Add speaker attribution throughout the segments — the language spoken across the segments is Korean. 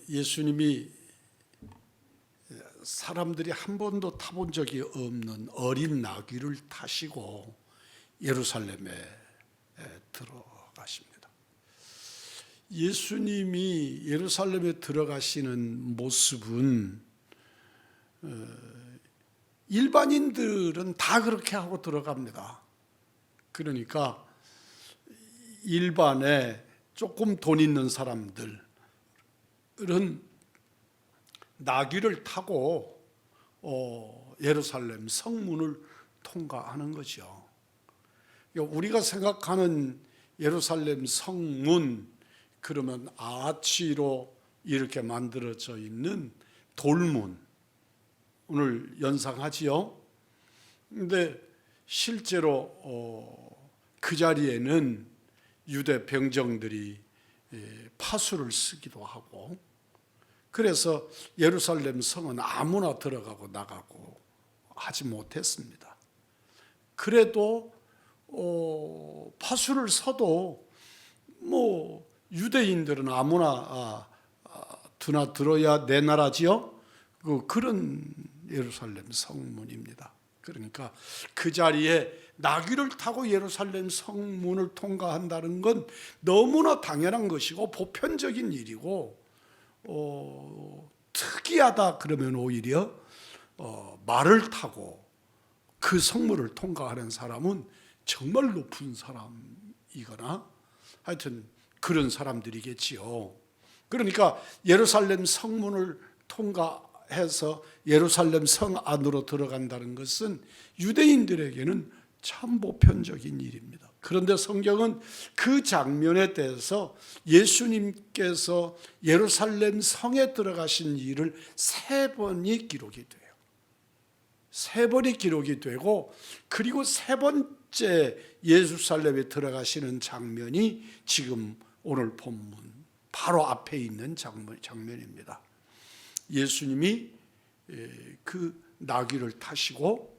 Speaker 1: 예수님이 사람들이 한 번도 타본 적이 없는 어린 나귀를 타시고 예루살렘에 들어가십니다. 예수님이 예루살렘에 들어가시는 모습은 일반인들은 다 그렇게 하고 들어갑니다. 그러니까 일반에 조금 돈 있는 사람들은 나귀를 타고 예루살렘 성문을 통과하는 거죠. 우리가 생각하는 예루살렘 성문, 그러면 아치로 이렇게 만들어져 있는 돌문, 오늘 연상하지요. 근데 실제로 그 자리에는 유대 병정들이 파수를 쓰기도 하고, 그래서 예루살렘 성은 아무나 들어가고 나가고 하지 못했습니다. 그래도 파수를 써도 유대인들은 아무나 드나들어야 내 나라지요. 그런 예루살렘 성문입니다. 그러니까 그 자리에 나귀를 타고 예루살렘 성문을 통과한다는 건 너무나 당연한 것이고 보편적인 일이고, 특이하다 그러면 오히려 말을 타고 그 성문을 통과하는 사람은 정말 높은 사람이거나 하여튼 그런 사람들이겠지요. 그러니까 예루살렘 성문을 통과해서 예루살렘 성 안으로 들어간다는 것은 유대인들에게는 참 보편적인 일입니다. 그런데 성경은 그 장면에 대해서 예수님께서 예루살렘 성에 들어가신 일을 3번이 기록이 돼요. 3번이 기록이 되고, 그리고 3번째 예루살렘에 들어가시는 장면이 지금 오늘 본문 바로 앞에 있는 장면입니다. 예수님이 그 나귀를 타시고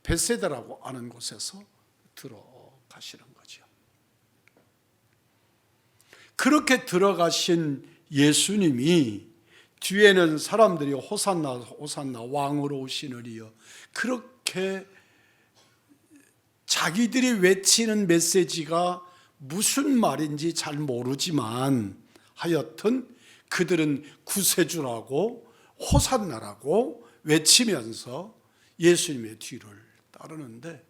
Speaker 1: 벳세다라고 하는 곳에서 들어가시는 거죠. 그렇게 들어가신 예수님이 뒤에는 사람들이 호산나 호산나 왕으로 오시느니여, 그렇게 자기들이 외치는 메시지가 무슨 말인지 잘 모르지만 하여튼 그들은 구세주라고 호산나라고 외치면서 예수님의 뒤를 따르는데,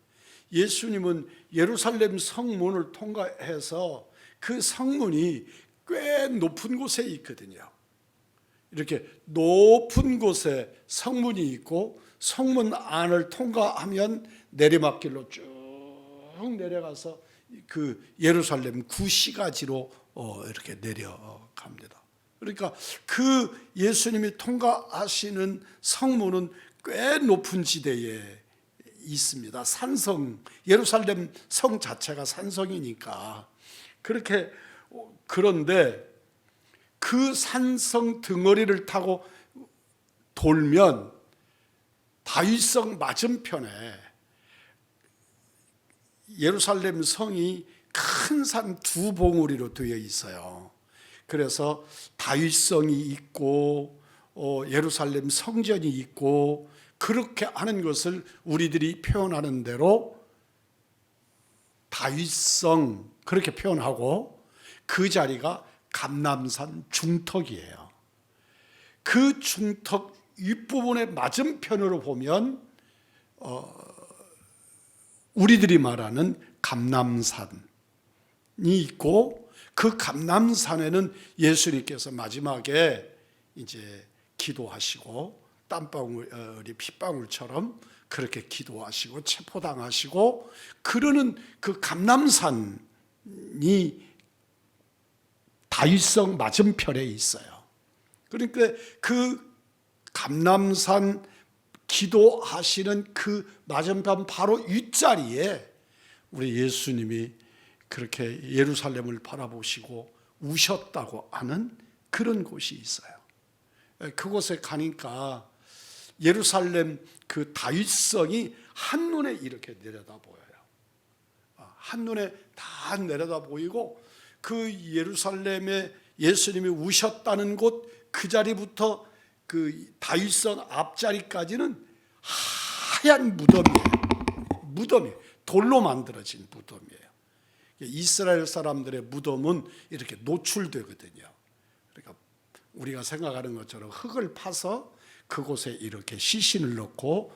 Speaker 1: 예수님은 예루살렘 성문을 통과해서 그 성문이 꽤 높은 곳에 있거든요. 이렇게 높은 곳에 성문이 있고, 성문 안을 통과하면 내리막길로 쭉 내려가서 그 예루살렘 구시가지로 이렇게 내려갑니다. 그러니까 그 예수님이 통과하시는 성문은 꽤 높은 지대에 있습니다. 산성, 예루살렘 성 자체가 산성이니까 그렇게. 그런데 그 산성 덩어리를 타고 돌면 다윗성 맞은편에 예루살렘 성이 큰 산 2봉우리로 되어 있어요. 그래서 다윗성이 있고 예루살렘 성전이 있고, 그렇게 하는 것을 우리들이 표현하는 대로 다윗성 그렇게 표현하고, 그 자리가 감람산 중턱이에요. 그 중턱 윗부분의 맞은편으로 보면 우리들이 말하는 감람산이 있고, 그 감람산에는 예수님께서 마지막에 이제 기도하시고 땀방울이 핏방울처럼 그렇게 기도하시고 체포당하시고 그러는 그 감람산이 다윗성 맞은편에 있어요. 그러니까 그 감람산 기도하시는 그 맞은편 바로 윗자리에 우리 예수님이 그렇게 예루살렘을 바라보시고 우셨다고 하는 그런 곳이 있어요. 그곳에 가니까 예루살렘 그 다윗성이 한눈에 이렇게 내려다 보여요. 한눈에 다 내려다 보이고, 그 예루살렘의 예수님이 우셨다는 곳 그 자리부터 그 다윗성 앞자리까지는 하얀 무덤이에요. 돌로 만들어진 무덤이에요. 이스라엘 사람들의 무덤은 이렇게 노출되거든요. 그러니까 우리가 생각하는 것처럼 흙을 파서 그곳에 이렇게 시신을 넣고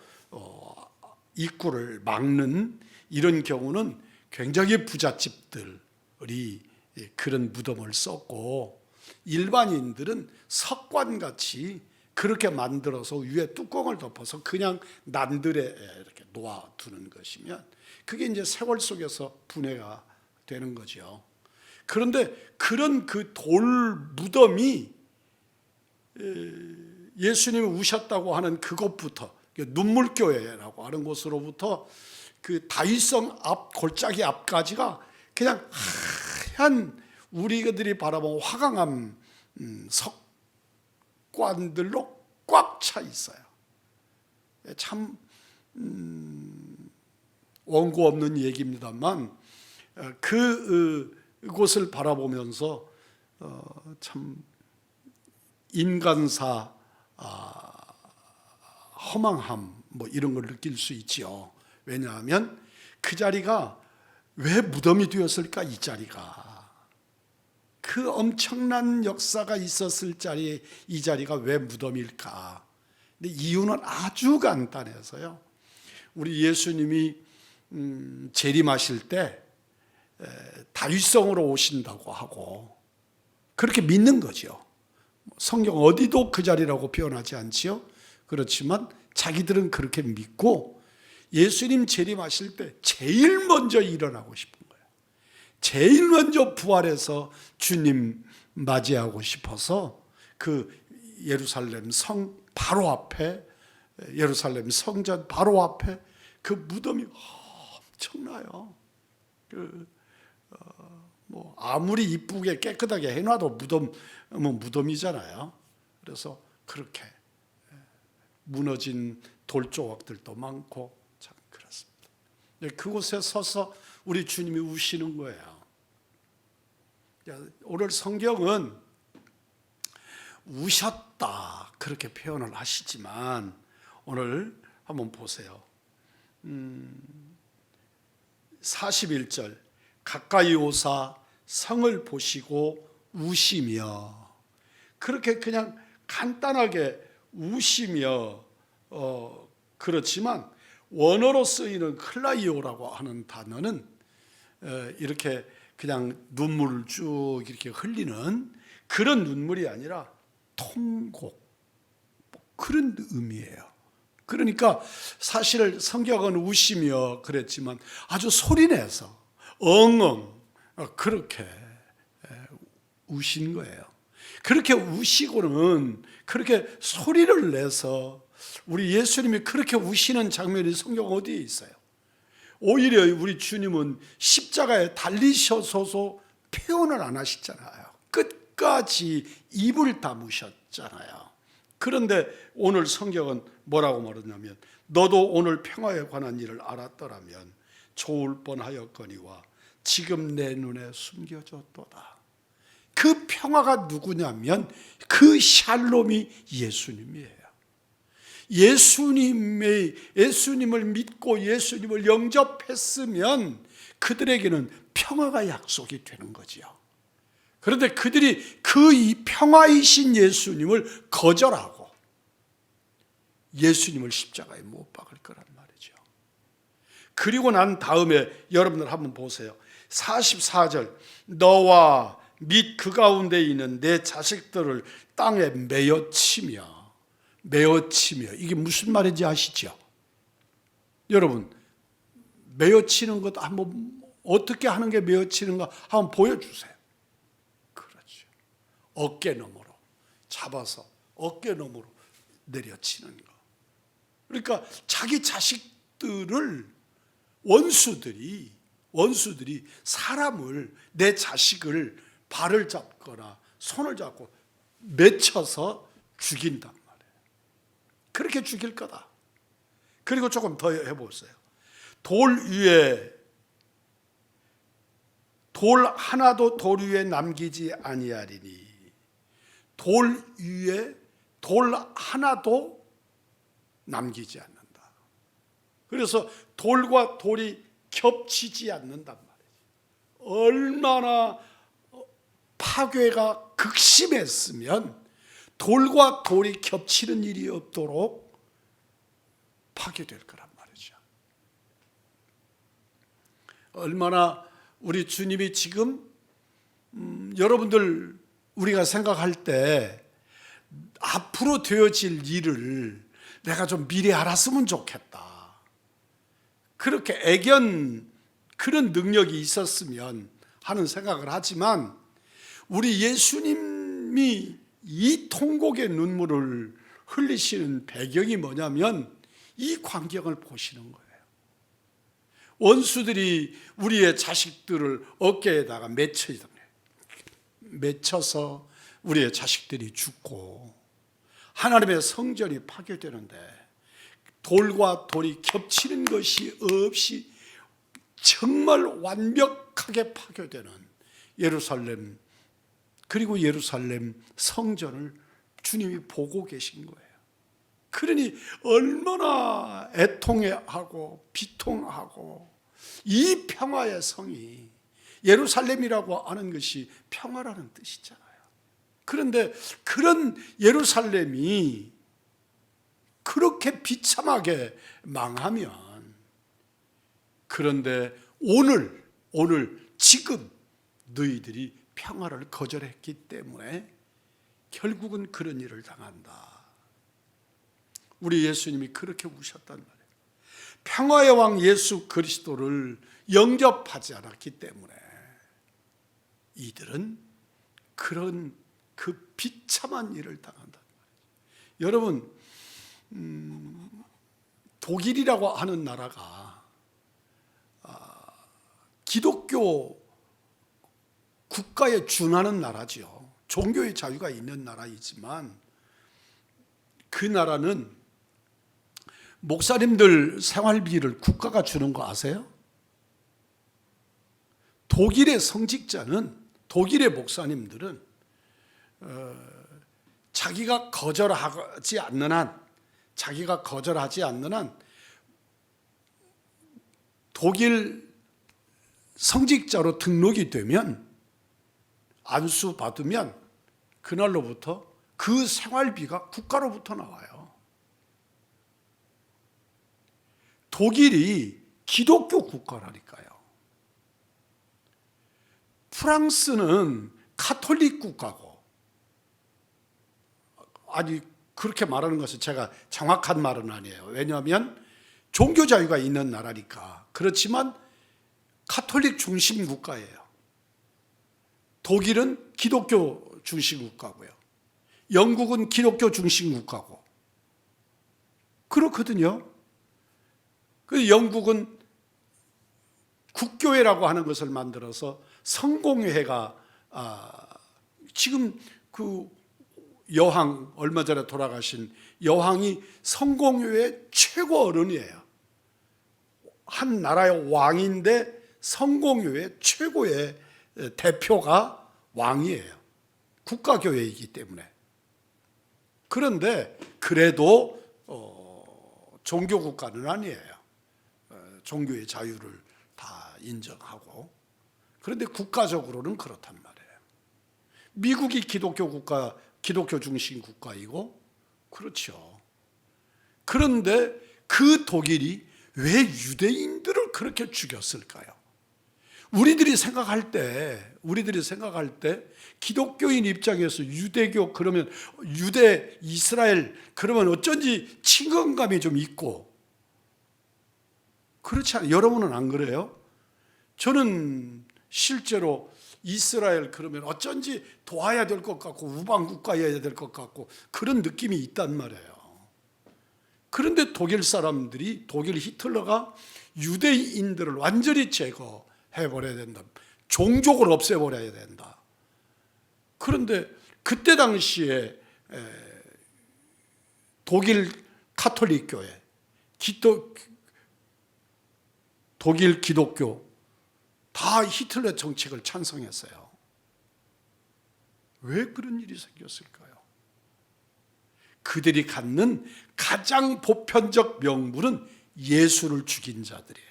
Speaker 1: 입구를 막는 이런 경우는 굉장히 부잣집들이 그런 무덤을 썼고, 일반인들은 석관같이 그렇게 만들어서 위에 뚜껑을 덮어서 그냥 난들에 이렇게 놓아두는 것이면 그게 이제 세월 속에서 분해가 되는 거죠. 그런데 그런 그 돌 무덤이 예수님이 우셨다고 하는 그곳부터, 눈물교회라고 하는 곳으로부터 그 다윗성 앞 골짜기 앞까지가 그냥 하얀 우리들이 바라본 화강암 석관들로 꽉 차 있어요. 참 원고 없는 얘기입니다만 그곳을 바라보면서 참 인간사 허망함 뭐 이런 걸 느낄 수 있죠. 왜냐하면 그 자리가 왜 무덤이 되었을까? 이 자리가 그 엄청난 역사가 있었을 자리에 이 자리가 왜 무덤일까? 근데 이유는 아주 간단해서요. 우리 예수님이 재림하실 때 다윗성으로 오신다고 하고 그렇게 믿는 거죠. 성경 어디도 그 자리라고 표현하지 않지요. 그렇지만 자기들은 그렇게 믿고 예수님 재림하실 때 제일 먼저 일어나고 싶은 거예요. 제일 먼저 부활해서 주님 맞이하고 싶어서 그 예루살렘 성 바로 앞에, 예루살렘 성전 바로 앞에 그 무덤이 엄청나요. 뭐 아무리 이쁘게 깨끗하게 해놔도 무덤이잖아요. 그래서 그렇게 무너진 돌조각들도 많고 참 그렇습니다. 그곳에 서서 우리 주님이 우시는 거예요. 오늘 성경은 우셨다 그렇게 표현을 하시지만 오늘 한번 보세요. 41절 가까이 오사 성을 보시고 우시며, 그렇게 그냥 간단하게 우시며 그렇지만 원어로 쓰이는 클라이오라고 하는 단어는 이렇게 그냥 눈물을 쭉 이렇게 흘리는 그런 눈물이 아니라 통곡, 그런 의미예요. 그러니까 사실 성경은 우시며 그랬지만 아주 소리내서 엉엉 그렇게 우신 거예요. 그렇게 우시고는 그렇게 소리를 내서 우리 예수님이 그렇게 우시는 장면이 성경 어디에 있어요? 오히려 우리 주님은 십자가에 달리셔서도 표현을 안 하시잖아요. 끝까지 입을 다무셨잖아요. 그런데 오늘 성경은 뭐라고 말하냐면 너도 오늘 평화에 관한 일을 알았더라면 좋을 뻔하였거니와 지금 내 눈에 숨겨졌도다. 그 평화가 누구냐면 그 샬롬이 예수님이에요. 예수님을 믿고 예수님을 영접했으면 그들에게는 평화가 약속이 되는 거지요. 그런데 그들이 그 이 평화이신 예수님을 거절하고 예수님을 십자가에 못 박을 거란 말이죠. 그리고 난 다음에 여러분들 한번 보세요. 44절 너와 및 그 가운데 있는 내 자식들을 땅에 메어치며 이게 무슨 말인지 아시죠? 여러분 메어치는 것 한번 어떻게 하는 게 메어치는가 한번 보여주세요. 그렇죠. 어깨너머로 잡아서 어깨너머로 내려치는 거. 그러니까 자기 자식들을 원수들이 사람을 내 자식을 발을 잡거나 손을 잡고 맺혀서 죽인단 말이에요. 그렇게 죽일 거다. 그리고 조금 더 해보세요. 돌 하나도 돌 위에 남기지 아니하리니 돌 위에 돌 하나도 남기지 않는다. 그래서 돌과 돌이 겹치지 않는단 말이지. 얼마나 파괴가 극심했으면 돌과 돌이 겹치는 일이 없도록 파괴될 거란 말이죠. 얼마나 우리 주님이 지금 여러분들 우리가 생각할 때 앞으로 되어질 일을 내가 좀 미리 알았으면 좋겠다. 그렇게 애견 그런 능력이 있었으면 하는 생각을 하지만 우리 예수님이 이 통곡의 눈물을 흘리시는 배경이 뭐냐면 이 광경을 보시는 거예요. 원수들이 우리의 자식들을 어깨에다가 맺혀서 우리의 자식들이 죽고 하나님의 성전이 파괴되는데 돌과 돌이 겹치는 것이 없이 정말 완벽하게 파괴되는 예루살렘, 그리고 예루살렘 성전을 주님이 보고 계신 거예요. 그러니 얼마나 애통해하고 비통하고, 이 평화의 성이, 예루살렘이라고 하는 것이 평화라는 뜻이잖아요. 그런데 그런 예루살렘이 그렇게 비참하게 망하면, 그런데 오늘 지금 너희들이 평화를 거절했기 때문에 결국은 그런 일을 당한다. 우리 예수님이 그렇게 우셨단 말이에요. 평화의 왕 예수 그리스도를 영접하지 않았기 때문에 이들은 그런 그 비참한 일을 당한다. 여러분, 독일이라고 하는 나라가 기독교 국가에 준하는 나라죠. 종교의 자유가 있는 나라이지만 그 나라는 목사님들 생활비를 국가가 주는 거 아세요? 독일의 성직자는, 독일의 목사님들은 자기가 거절하지 않는 한 독일 성직자로 등록이 되면, 안수 받으면 그날로부터 그 생활비가 국가로부터 나와요. 독일이 기독교 국가라니까요. 프랑스는 가톨릭 국가고, 아니 그렇게 말하는 것은 제가 정확한 말은 아니에요. 왜냐하면 종교 자유가 있는 나라니까. 그렇지만 가톨릭 중심 국가예요. 독일은 기독교 중심 국가고요. 영국은 기독교 중심 국가고. 그렇거든요. 그 영국은 국교회라고 하는 것을 만들어서 성공회가, 지금 그 여왕, 얼마 전에 돌아가신 여왕이 성공회의 최고 어른이에요. 한 나라의 왕인데 성공회의 최고의 대표가 왕이에요. 국가교회이기 때문에. 그런데 그래도 종교국가는 아니에요. 종교의 자유를 다 인정하고. 그런데 국가적으로는 그렇단 말이에요. 미국이 기독교 국가, 기독교 중심 국가이고, 그렇죠. 그런데 그 독일이 왜 유대인들을 그렇게 죽였을까요? 우리들이 생각할 때 기독교인 입장에서 유대교 그러면, 유대 이스라엘 그러면 어쩐지 친근감이 좀 있고, 그렇지 않아요? 여러분은 안 그래요? 저는 실제로 이스라엘 그러면 어쩐지 도와야 될 것 같고 우방국가여야 될 것 같고 그런 느낌이 있단 말이에요. 그런데 독일 사람들이, 독일 히틀러가 유대인들을 완전히 제거해버려야 된다. 종족을 없애버려야 된다. 그런데 그때 당시에 독일 가톨릭 교회, 독일 기독교 다 히틀러 정책을 찬성했어요. 왜 그런 일이 생겼을까요? 그들이 갖는 가장 보편적 명분은 예수를 죽인 자들이에요.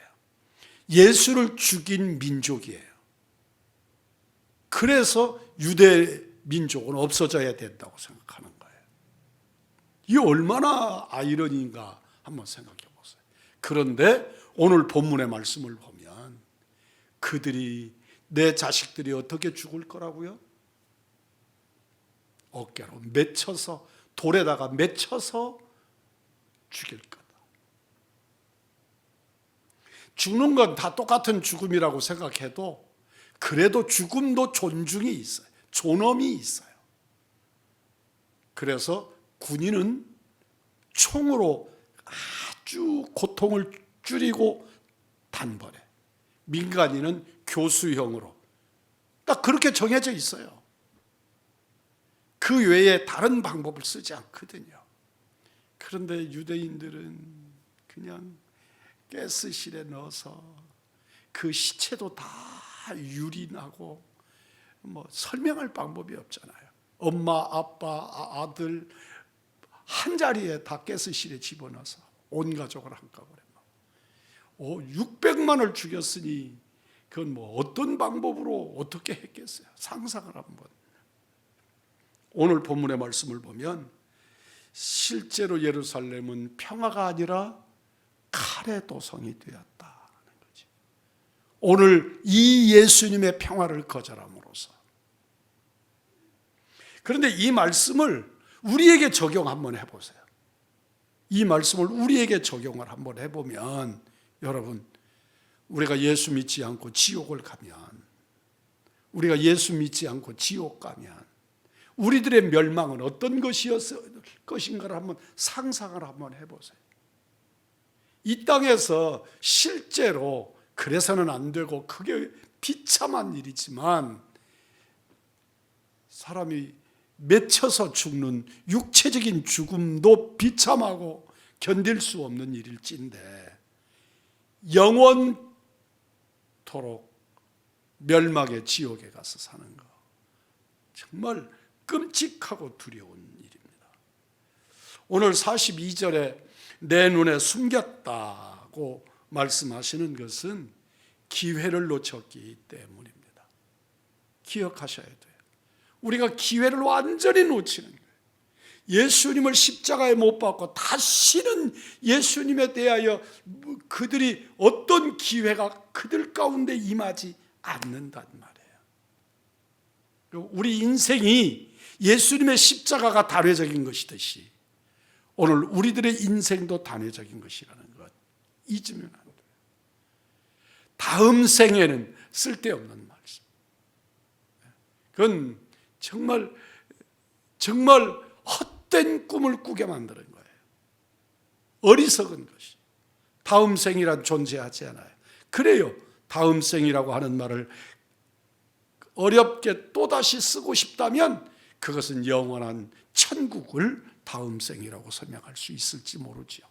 Speaker 1: 예수를 죽인 민족이에요. 그래서 유대 민족은 없어져야 된다고 생각하는 거예요. 이 얼마나 아이러니인가 한번 생각해 보세요. 그런데 오늘 본문의 말씀을 보면 그들이, 내 자식들이 어떻게 죽을 거라고요? 어깨로 맺혀서, 돌에다가 맺혀서 죽일 거다. 죽는 건 다 똑같은 죽음이라고 생각해도 그래도 죽음도 존중이 있어요. 존엄이 있어요. 그래서 군인은 총으로 아주 고통을 줄이고 단번에, 민간인은 교수형으로 딱 그렇게 정해져 있어요. 그 외에 다른 방법을 쓰지 않거든요. 그런데 유대인들은 그냥 가스실에 넣어서 그 시체도 다 유린하고 뭐 설명할 방법이 없잖아요. 엄마, 아빠, 아들 한 자리에 다 가스실에 집어넣어서 온 가족을 한꺼번에 600만을 죽였으니 그건 뭐 어떤 방법으로 어떻게 했겠어요? 상상을 한번. 오늘 본문의 말씀을 보면 실제로 예루살렘은 평화가 아니라 칼의 도성이 되었다는 거지. 오늘 이 예수님의 평화를 거절함으로써. 그런데 이 말씀을 우리에게 적용 한번 해보세요. 이 말씀을 우리에게 적용을 한번 해보면, 여러분, 우리가 예수 믿지 않고 지옥을 가면, 우리가 예수 믿지 않고 지옥 가면 우리들의 멸망은 어떤 것이었을 것인가를 한번 상상을 한번 해보세요. 이 땅에서 실제로 그래서는 안 되고 그게 비참한 일이지만 사람이 맺혀서 죽는 육체적인 죽음도 비참하고 견딜 수 없는 일일진데 영원토록 멸망의 지옥에 가서 사는 거 정말 끔찍하고 두려운 일입니다. 오늘 42절에 내 눈에 숨겼다고 말씀하시는 것은 기회를 놓쳤기 때문입니다. 기억하셔야 돼요. 우리가 기회를 완전히 놓치는 거예요. 예수님을 십자가에 못 박고 다시는 예수님에 대하여 그들이 어떤 기회가 그들 가운데 임하지 않는단 말이에요. 우리 인생이 예수님의 십자가가 단회적인 것이듯이 오늘 우리들의 인생도 단회적인 것이라는 것 잊으면 안 돼요. 다음 생에는 쓸데없는 말씀. 그건 정말 헛된 꿈을 꾸게 만드는 거예요. 어리석은 것이. 다음 생이란 존재하지 않아요. 그래요. 다음 생이라고 하는 말을 어렵게 또다시 쓰고 싶다면 그것은 영원한 천국을 다음 생이라고 설명할 수 있을지 모르지요.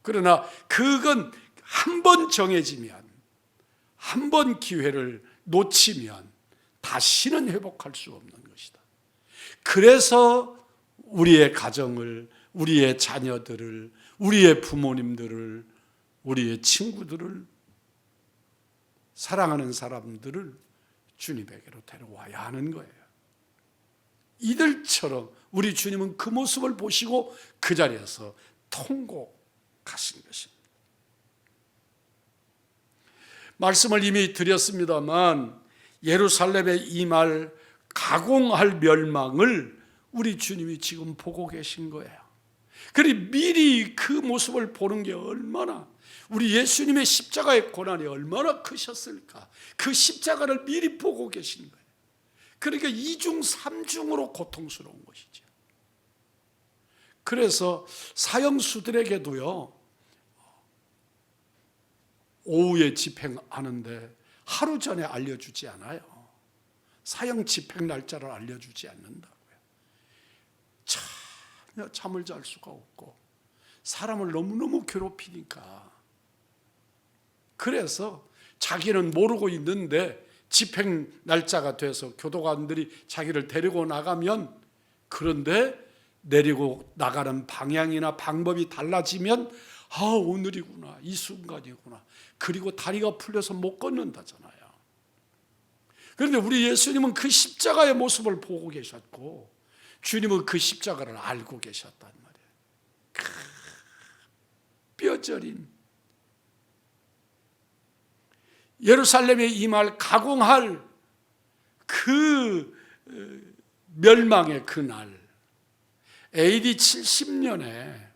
Speaker 1: 그러나 그건 한 번 정해지면, 한 번 기회를 놓치면 다시는 회복할 수 없는 것이다. 그래서 우리의 가정을, 우리의 자녀들을, 우리의 부모님들을, 우리의 친구들을, 사랑하는 사람들을 주님에게로 데려와야 하는 거예요. 이들처럼 우리 주님은 그 모습을 보시고 그 자리에서 통곡하신 것입니다. 말씀을 이미 드렸습니다만 예루살렘에 임할 가공할 멸망을 우리 주님이 지금 보고 계신 거예요. 그리 미리 그 모습을 보는 게 얼마나, 우리 예수님의 십자가의 고난이 얼마나 크셨을까. 그 십자가를 미리 보고 계신 거예요. 그러니까 2중 3중으로 고통스러운 것이죠. 그래서 사형수들에게도요, 오후에 집행하는데 하루 전에 알려주지 않아요. 사형 집행 날짜를 알려주지 않는다고요. 잠을 잘 수가 없고 사람을 너무너무 괴롭히니까, 그래서 자기는 모르고 있는데 집행 날짜가 돼서 교도관들이 자기를 데리고 나가면, 그런데 내리고 나가는 방향이나 방법이 달라지면 오늘이구나, 이 순간이구나. 그리고 다리가 풀려서 못 걷는다잖아요. 그런데 우리 예수님은 그 십자가의 모습을 보고 계셨고, 주님은 그 십자가를 알고 계셨단 말이에요. 뼈저린 예루살렘에 임할 가공할 그 멸망의 그날, AD 70년에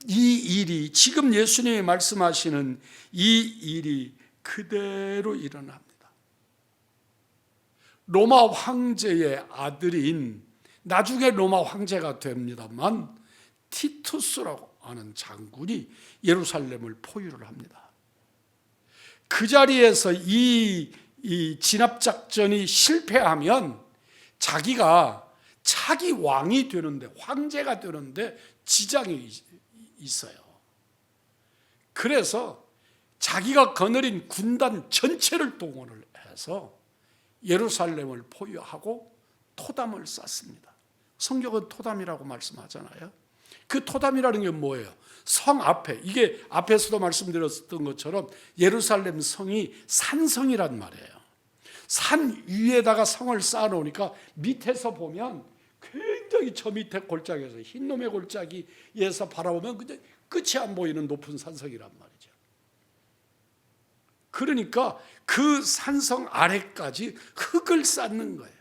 Speaker 1: 이 일이, 지금 예수님이 말씀하시는 이 일이 그대로 일어납니다. 로마 황제의 아들인, 나중에 로마 황제가 됩니다만, 티투스라고 하는 장군이 예루살렘을 포위를 합니다. 그 자리에서 이 진압작전이 실패하면 자기가 차기 왕이 되는데, 황제가 되는데 지장이 있어요. 그래서 자기가 거느린 군단 전체를 동원을 해서 예루살렘을 포위하고 토담을 쌓습니다. 성경은 토담이라고 말씀하잖아요. 그 토담이라는 게 뭐예요? 성 앞에, 이게 앞에서도 말씀드렸던 것처럼 예루살렘 성이 산성이란 말이에요. 산 위에다가 성을 쌓아놓으니까 밑에서 보면 굉장히 저 밑에 골짜기에서, 흰놈의 골짜기에서 바라보면 그냥 끝이 안 보이는 높은 산성이란 말이죠. 그러니까 그 산성 아래까지 흙을 쌓는 거예요.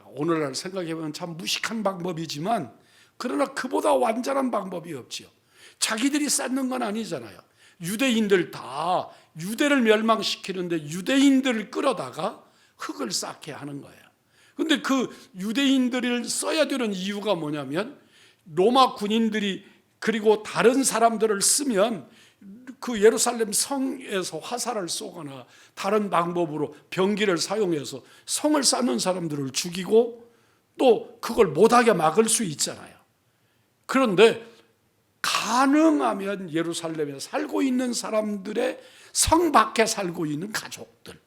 Speaker 1: 오늘날 생각해보면 참 무식한 방법이지만, 그러나 그보다 완전한 방법이 없지요. 자기들이 쌓는 건 아니잖아요. 유대인들 다 유대를 멸망시키는데 유대인들을 끌어다가 흙을 쌓게 하는 거예요. 그런데 그 유대인들을 써야 되는 이유가 뭐냐면, 로마 군인들이 그리고 다른 사람들을 쓰면 그 예루살렘 성에서 화살을 쏘거나 다른 방법으로 병기를 사용해서 성을 쌓는 사람들을 죽이고 또 그걸 못하게 막을 수 있잖아요. 그런데 가능하면 예루살렘에 살고 있는 사람들의 성 밖에 살고 있는 가족들,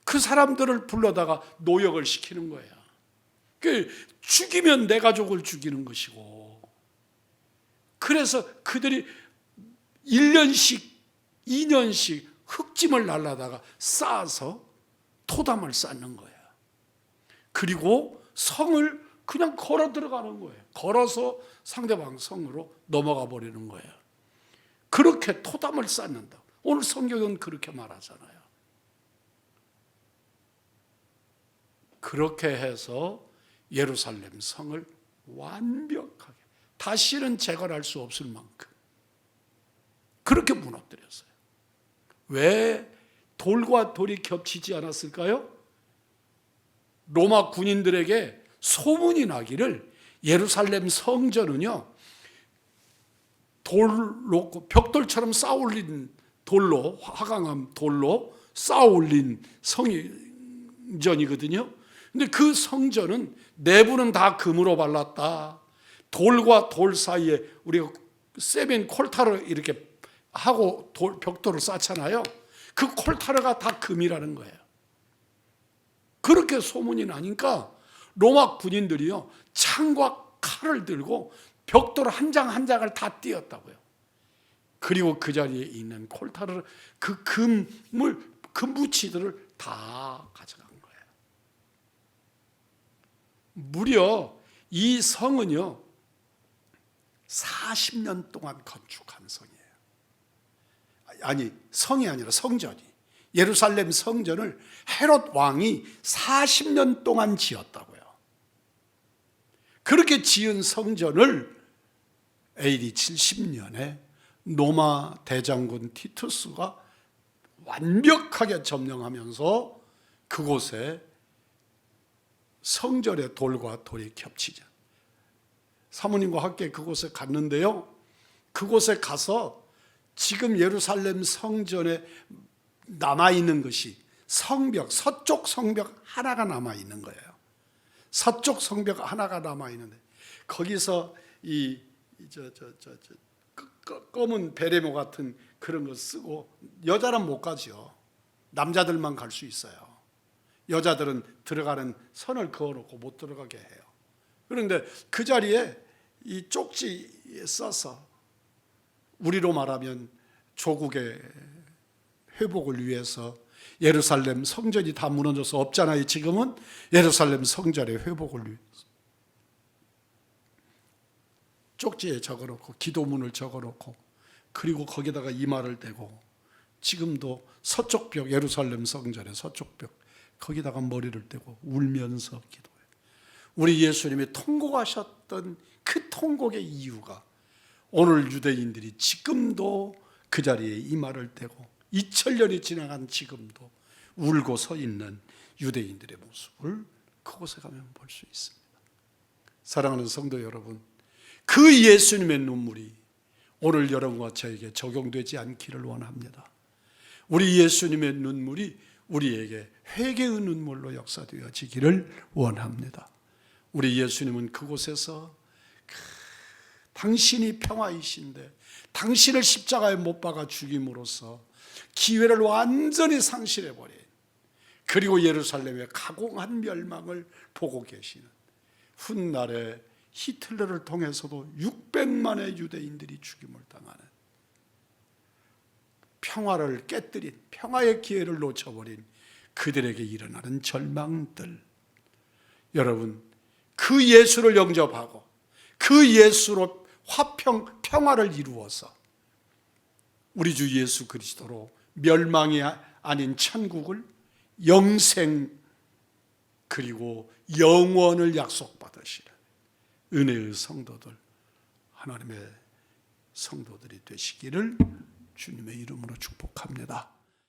Speaker 1: 그 사람들을 불러다가 노역을 시키는 거예요. 죽이면 내 가족을 죽이는 것이고, 그래서 그들이 1년씩 2년씩 흙짐을 날라다가 쌓아서 토담을 쌓는 거예요. 그리고 성을 그냥 걸어 들어가는 거예요. 걸어서 상대방 성으로 넘어가 버리는 거예요. 그렇게 토담을 쌓는다. 오늘 성경은 그렇게 말하잖아요. 그렇게 해서 예루살렘 성을 완벽하게 다시는 재건할 수 없을 만큼 그렇게 무너뜨렸어요. 왜 돌과 돌이 겹치지 않았을까요? 로마 군인들에게 소문이 나기를, 예루살렘 성전은요, 돌로, 벽돌처럼 쌓아올린 돌로, 화강암 돌로 쌓아올린 성전이거든요. 근데 그 성전은 내부는 다 금으로 발랐다. 돌과 돌 사이에 우리가 세멘 콜타르 이렇게 하고 벽돌을 쌓잖아요. 그 콜타르가 다 금이라는 거예요. 그렇게 소문이 나니까 로마 군인들이요, 창과 칼을 들고 벽돌 한 장 한 장을 다 띄었다고요. 그리고 그 자리에 있는 콜타르, 그 금부치들을 다 가져간 거예요. 무려 이 성은요, 40년 동안 건축한 성이에요. 아니, 성이 아니라 성전이. 예루살렘 성전을 헤롯 왕이 40년 동안 지었다고요. 그렇게 지은 성전을 AD 70년에 로마 대장군 티투스가 완벽하게 점령하면서 그곳에 성전의 돌과 돌이 겹치죠. 사모님과 함께 그곳에 갔는데요, 그곳에 가서 지금 예루살렘 성전에 남아있는 것이 성벽, 서쪽 성벽 하나가 남아있는 거예요. 서쪽 성벽 하나가 남아있는데, 거기서 검은 베레모 같은 그런 거 쓰고, 여자는 못 가죠. 남자들만 갈 수 있어요. 여자들은 들어가는 선을 그어놓고 못 들어가게 해요. 그런데 그 자리에 이 쪽지에 써서 우리로 말하면 조국의 회복을 위해서 예루살렘 성전이 다 무너져서 없잖아요. 지금은 예루살렘 성전의 회복을 위해서 쪽지에 적어놓고 기도문을 적어놓고 그리고 거기다가 이마를 대고 지금도 서쪽 벽 예루살렘 성전의 서쪽 벽 거기다가 머리를 대고 울면서 기도해요. 우리 예수님이 통곡하셨던 그 통곡의 이유가 오늘 유대인들이 지금도 그 자리에 이마를 대고 2000년이 지나간 지금도 울고 서 있는 유대인들의 모습을 그곳에 가면 볼 수 있습니다. 사랑하는 성도 여러분, 그 예수님의 눈물이 오늘 여러분과 저에게 적용되지 않기를 원합니다. 우리 예수님의 눈물이 우리에게 회개의 눈물로 역사되어지기를 원합니다. 우리 예수님은 그곳에서 당신이 평화이신데 당신을 십자가에 못 박아 죽임으로써 기회를 완전히 상실해버린, 그리고 예루살렘의 가공한 멸망을 보고 계시는 훗날에 히틀러를 통해서도 600만의 유대인들이 죽임을 당하는 평화를 깨뜨린, 평화의 기회를 놓쳐버린 그들에게 일어나는 절망들, 여러분 그 예수를 영접하고 그 예수로 평화를 이루어서 우리 주 예수 그리스도로 멸망이 아닌 천국을, 영생 그리고 영원을 약속받으시는 은혜의 성도들, 하나님의 성도들이 되시기를 주님의 이름으로 축복합니다.